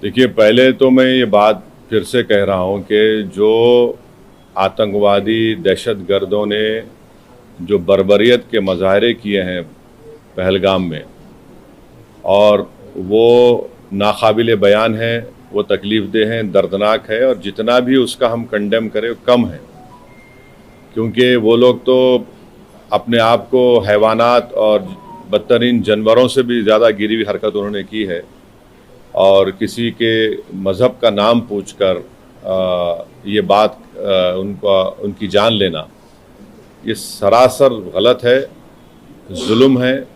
देखिए, पहले तो मैं ये बात फिर से कह रहा हूँ कि जो आतंकवादी दहशतगर्दों ने जो बर्बरियत के मज़ाहरे किए हैं पहलगाम में, और वो नाकाबिले बयान है, वो तकलीफ़ देह हैं, दर्दनाक है, और जितना भी उसका हम कंडेम करें कम है। क्योंकि वो लोग तो अपने आप को हैवानात और बदतरीन जानवरों से भी ज़्यादा गिरी हुई हरकत उन्होंने की है, और किसी के मज़हब का नाम पूछकर ये बात उनकी जान लेना, ये सरासर गलत है, जुल्म है।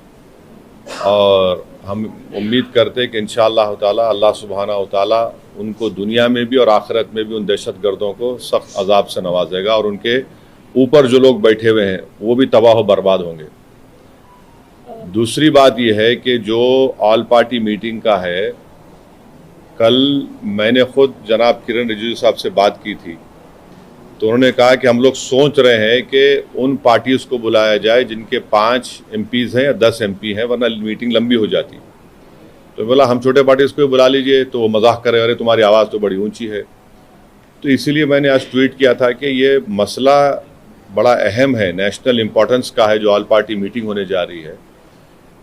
और हम उम्मीद करते हैं कि इंशाअल्लाह ताला अल्लाह सुब्हाना व तआला उनको दुनिया में भी और आखिरत में भी उन दहशतगर्दों को सख्त अजाब से नवाजेगा, और उनके ऊपर जो लोग बैठे हुए हैं वो भी तबाह व बर्बाद होंगे। दूसरी बात यह है कि जो ऑल पार्टी मीटिंग का है, कल मैंने खुद जनाब किरण रिजिजू साहब से बात की थी, तो उन्होंने कहा कि हम लोग सोच रहे हैं कि उन पार्टीज़ को बुलाया जाए जिनके 5 MPs हैं या 10 MP हैं, वरना मीटिंग लंबी हो जाती। तो बोला हम छोटे पार्टीज़ को बुला लीजिए, तो वो मजाक करे, अरे तुम्हारी आवाज़ तो बड़ी ऊंची है। तो इसीलिए मैंने आज ट्वीट किया था कि ये मसला बड़ा अहम है, नेशनल इम्पोर्टेंस का है, जो ऑल पार्टी मीटिंग होने जा रही है,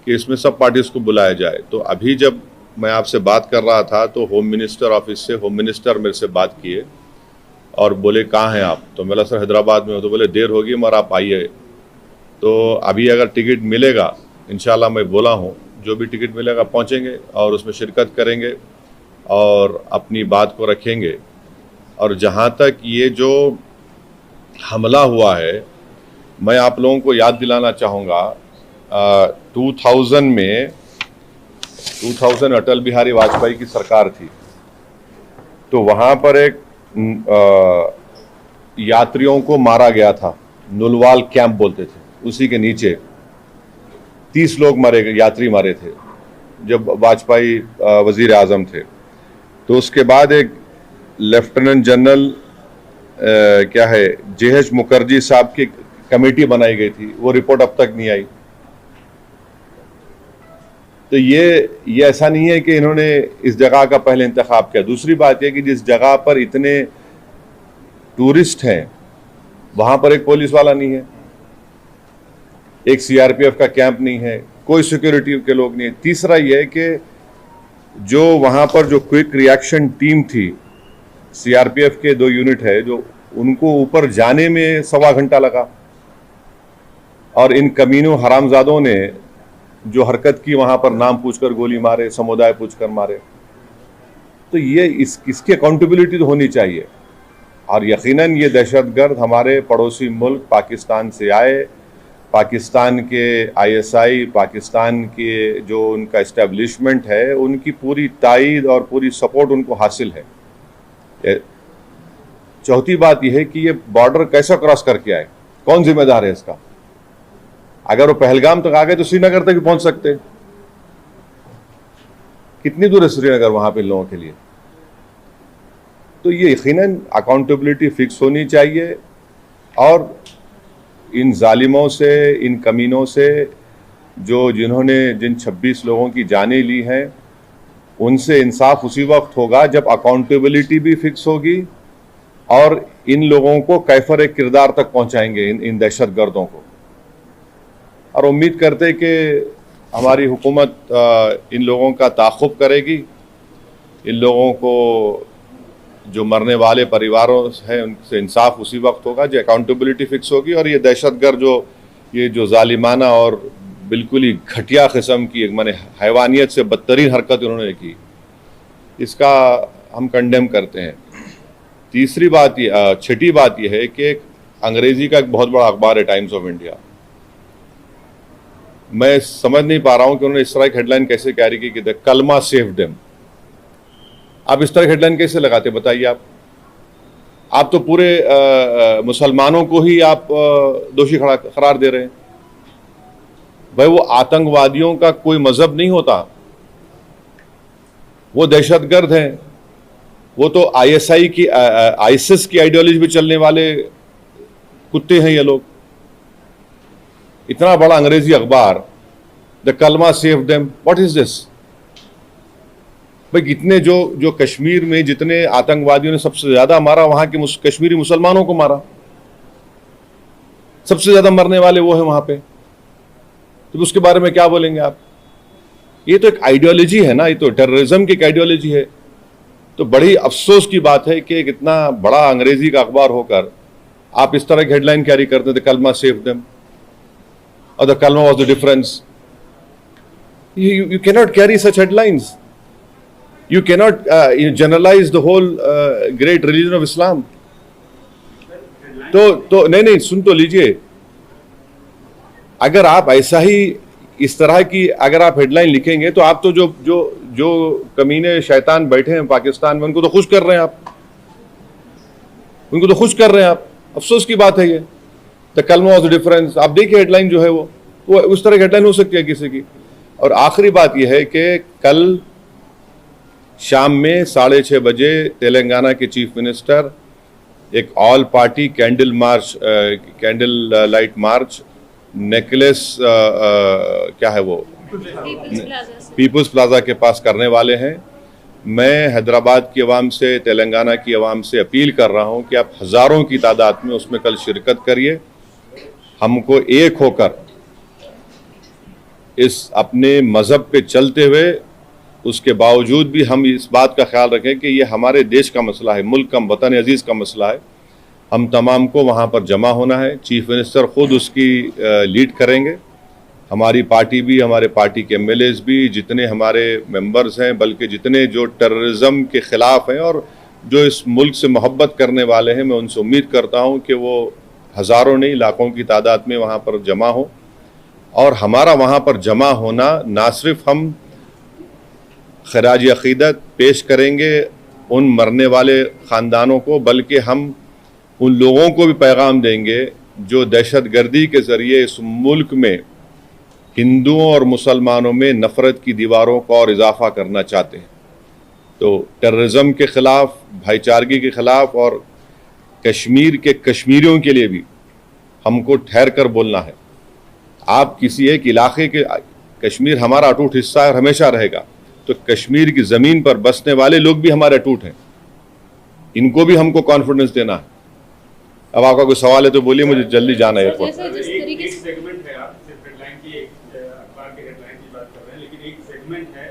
कि इसमें सब पार्टीज़ को बुलाया जाए। तो अभी जब मैं आपसे बात कर रहा था तो होम मिनिस्टर ऑफिस से होम मिनिस्टर मेरे से बात किए और बोले कहाँ हैं आप? तो बोला सर हैदराबाद में हो। तो बोले देर होगी मगर आप आइए। तो अभी अगर टिकट मिलेगा, इंशाल्लाह मैं बोला हूँ, जो भी टिकट मिलेगा पहुँचेंगे और उसमें शिरकत करेंगे और अपनी बात को रखेंगे। और जहाँ तक ये जो हमला हुआ है, मैं आप लोगों को याद दिलाना चाहूँगा, 2000 अटल बिहारी वाजपेयी की सरकार थी, तो वहाँ पर एक यात्रियों को मारा गया था, नुलवाल कैंप बोलते थे, उसी के नीचे 30 लोग मारे गए, यात्री मारे थे जब वाजपेयी वजीर आजम थे। तो उसके बाद एक लेफ्टिनेंट जनरल क्या है JH मुखर्जी साहब की कमेटी बनाई गई थी, वो रिपोर्ट अब तक नहीं आई। तो ये ऐसा नहीं है कि इन्होंने इस जगह का पहले इंतखाब किया। दूसरी बात यह कि जिस जगह पर इतने टूरिस्ट हैं वहां पर एक पुलिस वाला नहीं है, एक CRPF का कैंप नहीं है, कोई सिक्योरिटी के लोग नहीं है। तीसरा यह है कि जो वहां पर जो क्विक रिएक्शन टीम थी, CRPF के 2 यूनिट है, जो उनको ऊपर जाने में 1.25 घंटा लगा, और इन कमीनों हरामजादों ने जो हरकत की वहां पर नाम पूछकर गोली मारे, समुदाय पूछकर मारे। तो ये इसकी अकाउंटेबिलिटी तो होनी चाहिए। और यकीनन ये दहशतगर्द हमारे पड़ोसी मुल्क पाकिस्तान से आए, पाकिस्तान के ISI, पाकिस्तान के जो उनका इस्टेब्लिशमेंट है, उनकी पूरी तायद और पूरी सपोर्ट उनको हासिल है। चौथी बात यह है कि ये बॉर्डर कैसे क्रॉस करके आए, कौन जिम्मेदार है इसका? अगर वो पहलगाम तक आ गए तो श्रीनगर तक भी पहुंच सकते। कितनी दूर है श्रीनगर वहां पे लोगों के लिए? तो ये यकीनन अकाउंटेबिलिटी फिक्स होनी चाहिए, और इन जालिमों से, इन कमीनों से, जिन्होंने जिन 26 लोगों की जानें ली हैं, उनसे इंसाफ उसी वक्त होगा जब अकाउंटेबिलिटी भी फिक्स होगी और इन लोगों को कैफर किरदार तक पहुंचाएंगे, इन दहशतगर्दों को। और उम्मीद करते कि हमारी हुकूमत इन लोगों का ताक़ुब करेगी, इन लोगों को जो मरने वाले परिवारों हैं उनसे इंसाफ उसी वक्त होगा जब अकाउंटेबिलिटी फिक्स होगी। और ये दहशतगर्द जो जालिमाना और बिल्कुल ही घटिया किस्म की, एक माने हैवानियत से बदतरीन हरकत उन्होंने की, इसका हम कंडेम करते हैं। छठी बात यह है कि अंग्रेज़ी का एक बहुत बड़ा अखबार है टाइम्स ऑफ इंडिया, मैं समझ नहीं पा रहा हूं कि उन्होंने इस तरह की हेडलाइन कैसे कैरी की कि कलमा सेव देम। आप इस तरह की हेडलाइन कैसे लगाते बताइए? आप तो पूरे मुसलमानों को ही आप दोषी करार दे रहे हैं। भाई, वो आतंकवादियों का कोई मजहब नहीं होता, वो दहशतगर्द हैं, वो तो ISI की ISIS की आइडियोलॉजी में चलने वाले कुत्ते हैं ये लोग। इतना बड़ा अंग्रेजी अखबार, द कलमा save them, what is this? भाई कितने जो कश्मीर में जितने आतंकवादियों ने सबसे ज्यादा मारा, वहां के कश्मीरी मुसलमानों को मारा, सबसे ज्यादा मरने वाले वो है वहां पे, तो उसके बारे में क्या बोलेंगे आप? ये तो एक आइडियोलॉजी है ना, ये तो टेररिज्म की एक आइडियोलॉजी है। तो बड़ी अफसोस की बात है कि इतना बड़ा अंग्रेजी का अखबार होकर आप इस तरह की हेडलाइन कैरी करते थे, कलमा सेव देम और द कलमा was the difference. You cannot carry such headlines. You cannot generalize the whole great religion of Islam. तो नहीं सुन तो लीजिए, अगर आप ऐसा ही इस तरह की अगर आप हेडलाइन लिखेंगे तो आप तो जो कमीने शैतान बैठे हैं पाकिस्तान में उनको तो खुश कर रहे हैं आप, उनको तो खुश कर रहे हैं आप। अफसोस की बात है ये। द कलमा वाज द डिफरेंस, आप देखिए हेडलाइन जो है वो उस तरह की हेडलाइन हो सकती है किसी की। और आखिरी बात यह है कि कल शाम में 6:30 बजे तेलंगाना के चीफ मिनिस्टर एक all party candle light march necklace क्या है वो पीपुल्स प्लाजा के पास करने वाले हैं। मैं हैदराबाद की आवाम से, तेलंगाना की आवाम से अपील कर रहा हूं कि आप हजारों की तादाद में उसमें कल शिरकत करिए। हमको एक होकर इस अपने मजहब पे चलते हुए, उसके बावजूद भी हम इस बात का ख्याल रखें कि ये हमारे देश का मसला है, मुल्क का, वतन अजीज़ का मसला है। हम तमाम को वहाँ पर जमा होना है। चीफ मिनिस्टर खुद उसकी लीड करेंगे, हमारी पार्टी भी, हमारे पार्टी के एमएलएज भी, जितने हमारे मेंबर्स हैं, बल्कि जितने जो टेररिज्म के ख़िलाफ़ हैं और जो इस मुल्क से मोहब्बत करने वाले हैं, मैं उनसे उम्मीद करता हूँ कि वो हज़ारों नहीं लाखों की तादाद में वहाँ पर जमा हो। और हमारा वहाँ पर जमा होना ना सिर्फ हम खराज अक़ीदत पेश करेंगे उन मरने वाले ख़ानदानों को, बल्कि हम उन लोगों को भी पैगाम देंगे जो दहशतगर्दी के ज़रिए इस मुल्क में हिंदुओं और मुसलमानों में नफ़रत की दीवारों को और इजाफ़ा करना चाहते हैं। तो टेररिज्म के ख़िलाफ़, भाईचारगी के ख़िलाफ़ और कश्मीर के कश्मीरियों के लिए भी हमको ठहर कर बोलना है। आप किसी एक इलाके के, कश्मीर हमारा अटूट हिस्सा है और हमेशा रहेगा, तो कश्मीर की ज़मीन पर बसने वाले लोग भी हमारे अटूट हैं, इनको भी हमको कॉन्फिडेंस देना है। अब आपका कोई सवाल है तो बोलिए, मुझे जल्दी जाना है एयरपोर्ट। एक सेगमेंट है, आप सिर्फ हेडलाइन की, अखबार के हेडलाइन की बात कर रहे हैं, लेकिन एक सेगमेंट है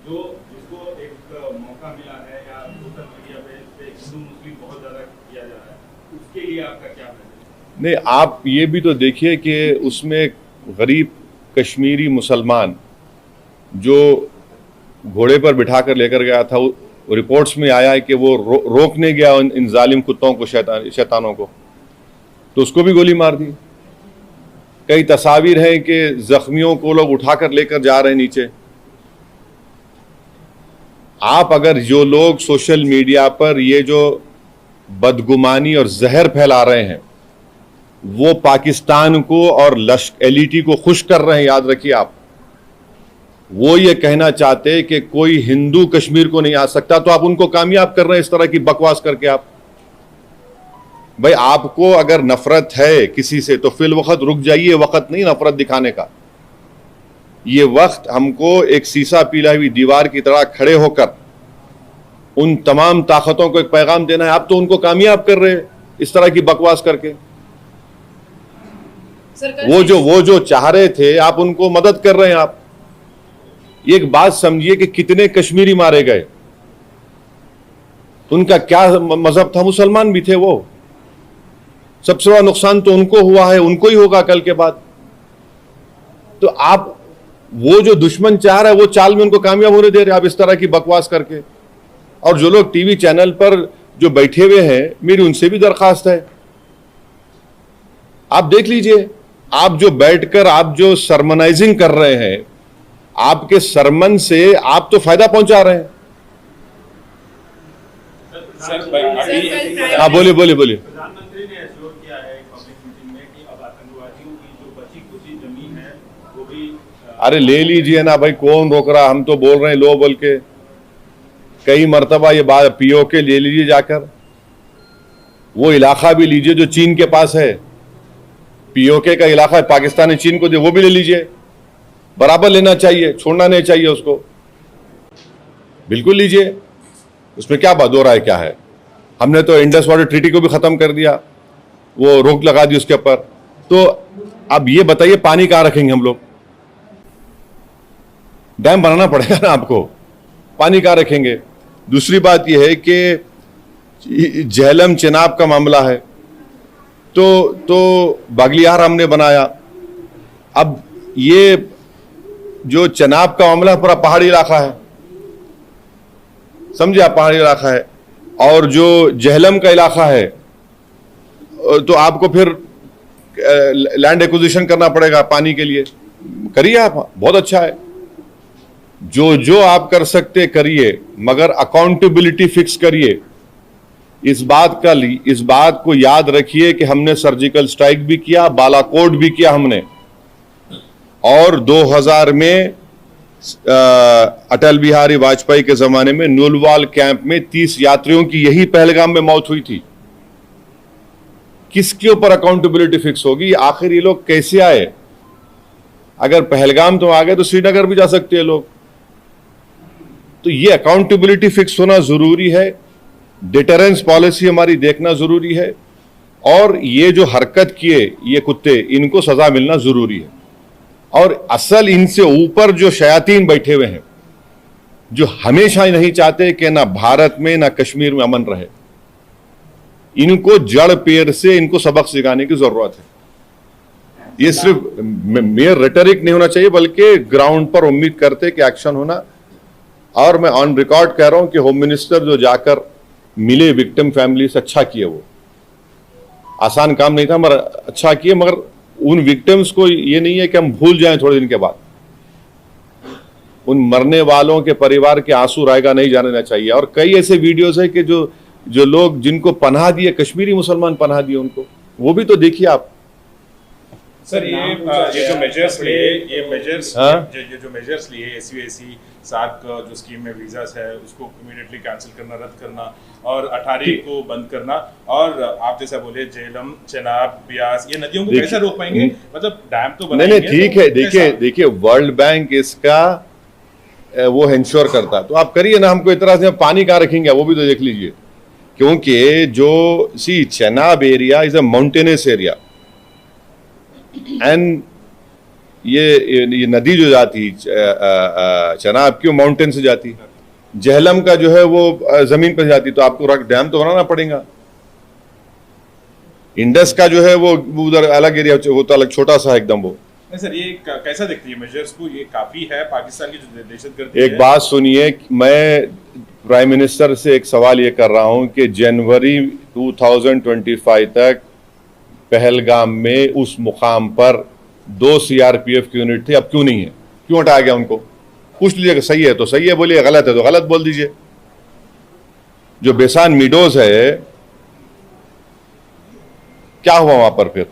जिसको एक मौका मिला है या सोशल मीडिया पे हिंदू मुस्लिम बहुत ज़्यादा किया जा रहा है, उसके लिए आपका क्या मैसेज? नहीं, आप ये भी तो देखिए कि उसमें गरीब कश्मीरी मुसलमान जो घोड़े पर बिठा कर लेकर गया था, रिपोर्ट्स में आया है कि वो रोकने गया इन जालिम कुत्तों को, शैतानों को, तो उसको भी गोली मार दी। कई तस्वीर हैं कि जख्मियों को लोग उठाकर लेकर जा रहे हैं नीचे। आप अगर जो लोग सोशल मीडिया पर ये जो बदगुमानी और जहर फैला रहे हैं वो पाकिस्तान को और एलईटी को खुश कर रहे हैं, याद रखिए आप, वो ये कहना चाहते कि कोई हिंदू कश्मीर को नहीं आ सकता, तो आप उनको कामयाब कर रहे हैं इस तरह की बकवास करके। आप भाई, आपको अगर नफरत है किसी से तो फिल वक्त रुक जाइए, वक्त नहीं नफरत दिखाने का। ये वक्त हमको एक सीसा पीला हुई दीवार की तरह खड़े होकर उन तमाम ताकतों को एक पैगाम देना है। आप तो उनको कामयाब कर रहे हैं इस तरह की बकवास करके। वो जो चाह रहे थे आप उनको मदद कर रहे हैं। आप एक बात समझिए कि कितने कश्मीरी मारे गए, उनका क्या मजहब था, मुसलमान भी थे वो। सबसे बड़ा नुकसान तो उनको हुआ है, उनको ही होगा कल के बाद। तो आप वो जो दुश्मन चाह रहा है वो चाल में उनको कामयाब होने दे रहे आप इस तरह की बकवास करके। और जो लोग टीवी चैनल पर जो बैठे हुए हैं, मेरी उनसे भी दरखास्त है, आप देख लीजिए, आप जो बैठकर आप जो सरमनाइजिंग कर रहे हैं, आपके सरमन से आप तो फायदा पहुंचा रहे हैं। हाँ, बोलिए। प्रधानमंत्री ने एश्योर किया है पब्लिक मीटिंग में कि अब आतंकवादियों की जो बची खुची जमीन है वो भी अरे ले लीजिए ना भाई, कौन रोक रहा। हम तो बोल रहे हैं लो बोल के कई मरतबा ये बात। पीओके ले लीजिए जाकर, वो इलाका भी लीजिए जो चीन के पास है। पीओके का इलाका पाकिस्तान ने चीन को दिया, वो भी ले लीजिए। बराबर लेना चाहिए, छोड़ना नहीं चाहिए उसको। बिल्कुल लीजिए, उसमें क्या बात हो रहा है, क्या है। हमने तो इंडस वाटर ट्रीटी को भी खत्म कर दिया, वो रोक लगा दी उसके ऊपर। तो अब ये बताइए पानी कहां रखेंगे हम लोग? डैम बनाना पड़ेगा ना आपको, पानी कहां रखेंगे? दूसरी बात यह है कि झेलम चेनाब का मामला है, तो बागलियार हमने बनाया। अब ये जो चेनाब का मामला पूरा पहाड़ी इलाका है, समझे आप, पहाड़ी इलाका है। और जो झेलम का इलाका है तो आपको फिर लैंड एक्विजिशन करना पड़ेगा पानी के लिए। करिए आप, बहुत अच्छा है, जो आप कर सकते करिए, मगर अकाउंटेबिलिटी फिक्स करिए। इस बात को याद रखिए कि हमने सर्जिकल स्ट्राइक भी किया, बालाकोट भी किया हमने, और 2000 में अटल बिहारी वाजपेयी के जमाने में नुलवाल कैंप में 30 यात्रियों की यही पहलगाम में मौत हुई थी। किसके ऊपर अकाउंटेबिलिटी फिक्स होगी? आखिर ये लोग कैसे आए? अगर पहलगाम तो आ गए तो श्रीनगर भी जा सकते हैं लोग। तो ये अकाउंटेबिलिटी फिक्स होना जरूरी है, डिटरेंस पॉलिसी हमारी देखना जरूरी है, और ये जो हरकत किए ये कुत्ते, इनको सजा मिलना जरूरी है। और असल इनसे ऊपर जो शयातीन बैठे हुए हैं, जो हमेशा नहीं चाहते कि ना भारत में ना कश्मीर में अमन रहे, इनको जड़ पेड़ से इनको सबक सिखाने की जरूरत है। ये सिर्फ मेयर रेटरिक नहीं होना चाहिए, बल्कि ग्राउंड पर उम्मीद करते कि एक्शन होना। और मैं ऑन रिकॉर्ड कह रहा हूं कि होम मिनिस्टर जो जाकर मिले विक्टिम फैमिली से, अच्छा किए। वो आसान काम नहीं था मगर अच्छा किए। मगर उन विक्टिम्स को ये नहीं है कि हम भूल जाएं थोड़े दिन के बाद। उन मरने वालों के परिवार के आंसू रायगा नहीं जाने देना चाहिए। और कई ऐसे वीडियोस है कि जो लोग जिनको पनाह दिए, कश्मीरी मुसलमान पनाह दिए उनको, वो भी तो देखिए आप। सर ये जो मेजर्स लिए, ये जो मेजर्स लिए SUAC 7 जो स्कीम में वीजास है उसको इमीडिएटली कैंसिल करना, रद्द करना, और 18 को बंद करना, और आप जैसा बोले झेलम, चेनाब, ब्यास, ये नदियों को कैसे रोक पाएंगे? मतलब डैम तो बनाएंगे। नहीं, ठीक है। देखिए वर्ल्ड बैंक इसका वो इंश्योर करता है, तो आप करिए ना। हमको इतना से पानी कहाँ रखेंगे वो भी तो देख लीजिए। क्योंकि जो Chenab area is a mountainous area, and ये नदी जो जाती चेनाब की, माउंटेन से जाती। झेलम का जो है वो जमीन पर जाती, तो आपको डैम तो बनाना पड़ेगा। इंडस का जो है वो उधर अलग एरिया, वो तो अलग छोटा सा एकदम। वो नहीं सर, ये कैसा दिखती है मेजर्स को? ये काफी है पाकिस्तान की जो दहशतगर्दी। एक बात सुनिए, मैं प्राइम मिनिस्टर से एक सवाल ये कर रहा हूं कि जनवरी 2025 तक पहलगाम में उस मुकाम पर 2 CRPF की यूनिट थी, अब क्यों नहीं है? क्यों हटाया गया उनको? पूछ लीजिए, सही है तो सही है बोलिए, गलत है तो गलत बोल दीजिए। जो बेसान मीडोज है, क्या हुआ वहां पर? फिर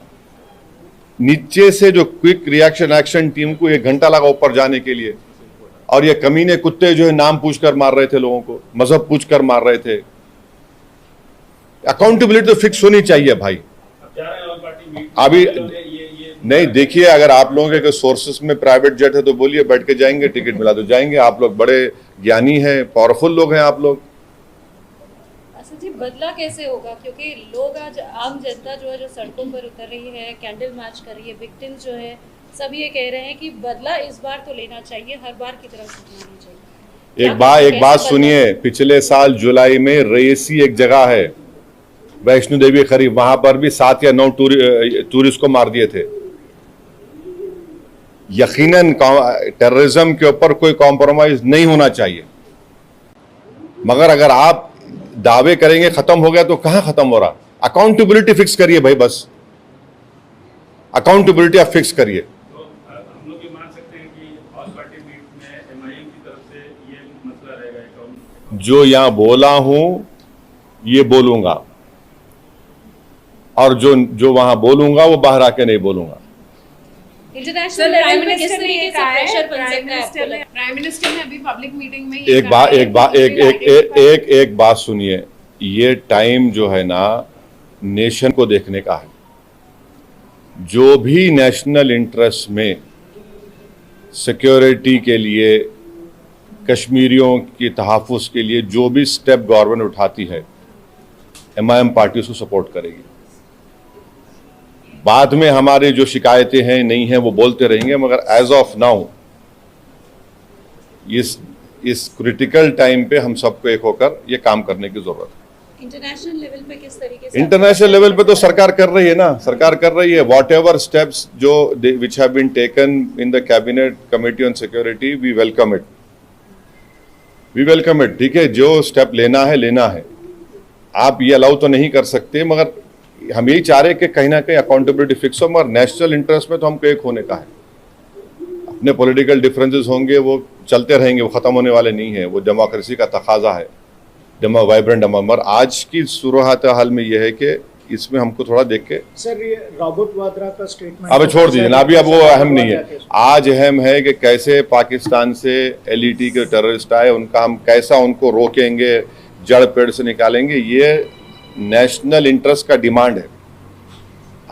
नीचे से जो क्विक रिएक्शन एक्शन टीम को 1 घंटा लगा ऊपर जाने के लिए, और ये कमीने कुत्ते जो है नाम पूछकर मार रहे थे लोगों को, मजहब पूछकर मार रहे थे। अकाउंटेबिलिटी तो फिक्स होनी चाहिए भाई। अभी नहीं, देखिए, अगर आप लोगों के सोर्सेस में प्राइवेट जेट है तो बोलिए, बैठ के जाएंगे, टिकट मिला तो जाएंगे। आप लोग बड़े ज्ञानी हैं, पावरफुल लोग हैं आप लोग। अच्छा जी, बदला कैसे होगा? क्योंकि लोग आज, आम जनता जो है जो सड़कों पर उतर रही है, कैंडल मार्च कर रही है, विक्टिम्स जो है सब ये कह रहे हैं कि बदला इस बार तो लेना चाहिए, हर बार की तरह से लेना चाहिए। एक बात सुनिए, पिछले साल जुलाई में रईसी एक जगह है वैष्णो देवी करीब, वहां पर भी 7 या 9 टूरिस्ट को मार दिए थे। यकीनन टेररिज्म के ऊपर कोई कॉम्प्रोमाइज नहीं होना चाहिए, मगर अगर आप दावे करेंगे खत्म हो गया तो कहां खत्म हो रहा? अकाउंटेबिलिटी फिक्स करिए भाई, बस अकाउंटेबिलिटी आप फिक्स करिए। तो हम लोग ये मान सकते हैं कि ऑल पार्टी मीट में MIM की तरफ से ये मसला रहेगा। जो यहां बोला हूं ये बोलूंगा, और जो वहां बोलूंगा वो बाहर आके नहीं बोलूंगा। इंटरनेशनल लेवल पे किस तरीके से प्रेशर बन सकता है आपको लगता है? प्राइम मिनिस्टर ने अभी पब्लिक मीटिंग में एक बात सुनिए, ये टाइम जो है ना नेशन को देखने का है। जो भी नेशनल इंटरेस्ट में सिक्योरिटी के लिए कश्मीरियों की तहफ़्फ़ुज़ के लिए जो भी स्टेप गवर्नमेंट उठाती है, MIM पार्टी उसको सपोर्ट करेगी। बाद में हमारे जो शिकायतें हैं नहीं हैं वो बोलते रहेंगे, मगर एज ऑफ नाउ इस क्रिटिकल टाइम पे हम सबको एक होकर ये काम करने की जरूरत है। इंटरनेशनल लेवल पे किस तरीके से इंटरनेशनल लेवल पे तो सरकार कर रही है ना, सरकार कर रही है। वॉट एवर स्टेप्स जो which have been taken in the cabinet committee on security, we welcome it, we welcome it. ठीक है, जो स्टेप लेना है। आप ये अलाउ तो नहीं कर सकते, मगर हम यही चाह रहे हैं कि कहीं ना कहीं अकाउंटेबिलिटी फिक्स हो, मगर नेशनल इंटरेस्ट में तो हमको एक होने का है। अपने पॉलिटिकल डिफरेंसेस होंगे, वो चलते रहेंगे, वो ख़त्म होने वाले नहीं है, वो डेमोक्रेसी का तकाजा है, वाइब्रेंट मगर आज की सूरत हाल में यह है कि इसमें हमको थोड़ा देख के सर ये रॉबर्ट वाड्रा का स्टेटमेंट अब छोड़ दीजिए ना, अभी अब वो अहम नहीं है। आज अहम है कि कैसे पाकिस्तान से LET के टेररिस्ट आए, उनका हम कैसा उनको रोकेंगे, जड़ पेड़ से निकालेंगे। ये नेशनल इंटरेस्ट का डिमांड है।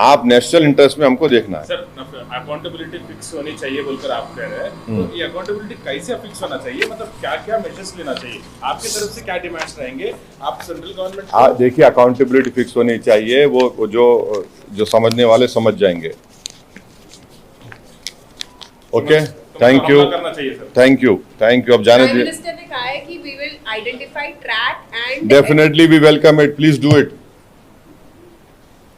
आप नेशनल इंटरेस्ट में हमको देखना है। सर अकाउंटेबिलिटी फिक्स होनी चाहिए बोलकर आप कह रहे हैं, तो ये अकाउंटेबिलिटी कैसे फिक्स होना चाहिए, मतलब क्या क्या मेजर्स लेना चाहिए, आपकी तरफ से क्या डिमांड्स रहेंगे, आप सेंट्रल गवर्नमेंट देखिए अकाउंटेबिलिटी फिक्स होनी चाहिए, वो जो समझने वाले समझ जाएंगे। Okay, thank you, thank you. अब जाने प्राइम दीजिए। मिनिस्टर ने कहा है कि we will identify, track and definitely we welcome it, please do it.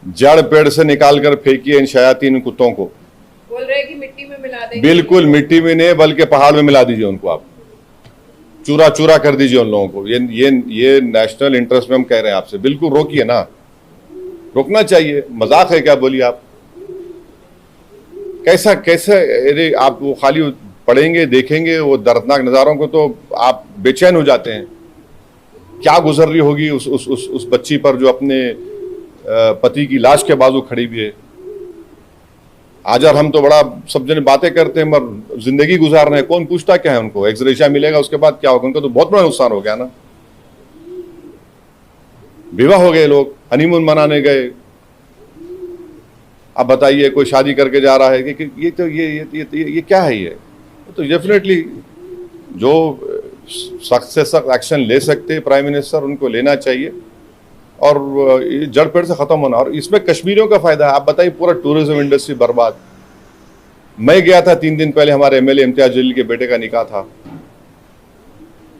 जड़ पेड़ से निकालकर फेंकिए इन शयातीन कुत्तों को। बोल रहे हैं कि मिट्टी में मिला देंगे। बिल्कुल मिट्टी में नहीं, बल्कि पहाड़ में मिला दीजिए उनको, आप चूरा चूरा कर दीजिए उन लोगों को। ये नेशनल इंटरेस्ट में हम कह रहे हैं आपसे, बिल्कुल रोकिए ना, रोकना चाहिए। मजाक है क्या, बोलिए आप? कैसा अरे आप वो खाली पढ़ेंगे, देखेंगे वो दर्दनाक नज़ारों को तो आप बेचैन हो जाते हैं। क्या गुजर रही होगी उस बच्ची पर जो अपने पति की लाश के बाजू खड़ी हुई है। आज हम तो बड़ा सब जने बातें करते हैं, मगर जिंदगी गुजार रहे हैं, कौन पूछता क्या है उनको? एक्सरेशिया मिलेगा, उसके बाद क्या होगा? उनका तो बहुत बड़ा नुकसान हो गया ना। विवाह हो गए, लोग हनीमून मनाने गए, अब बताइए कोई शादी करके जा रहा है कि ये क्या है? ये तो डेफिनेटली जो सख्त से सख्त एक्शन ले सकते हैं प्राइम मिनिस्टर, उनको लेना चाहिए और जड़ पेड़ से खत्म होना। और इसमें कश्मीरियों का फायदा है। आप बताइए, पूरा टूरिज्म इंडस्ट्री बर्बाद। मैं गया था 3 दिन पहले, हमारे MLA इम्तियाज जलील के बेटे का निकाह था।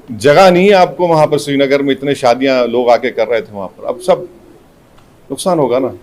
जगह नहीं है आपको वहां पर, श्रीनगर में इतने शादियां लोग आके कर रहे थे वहां पर, अब सब नुकसान होगा ना।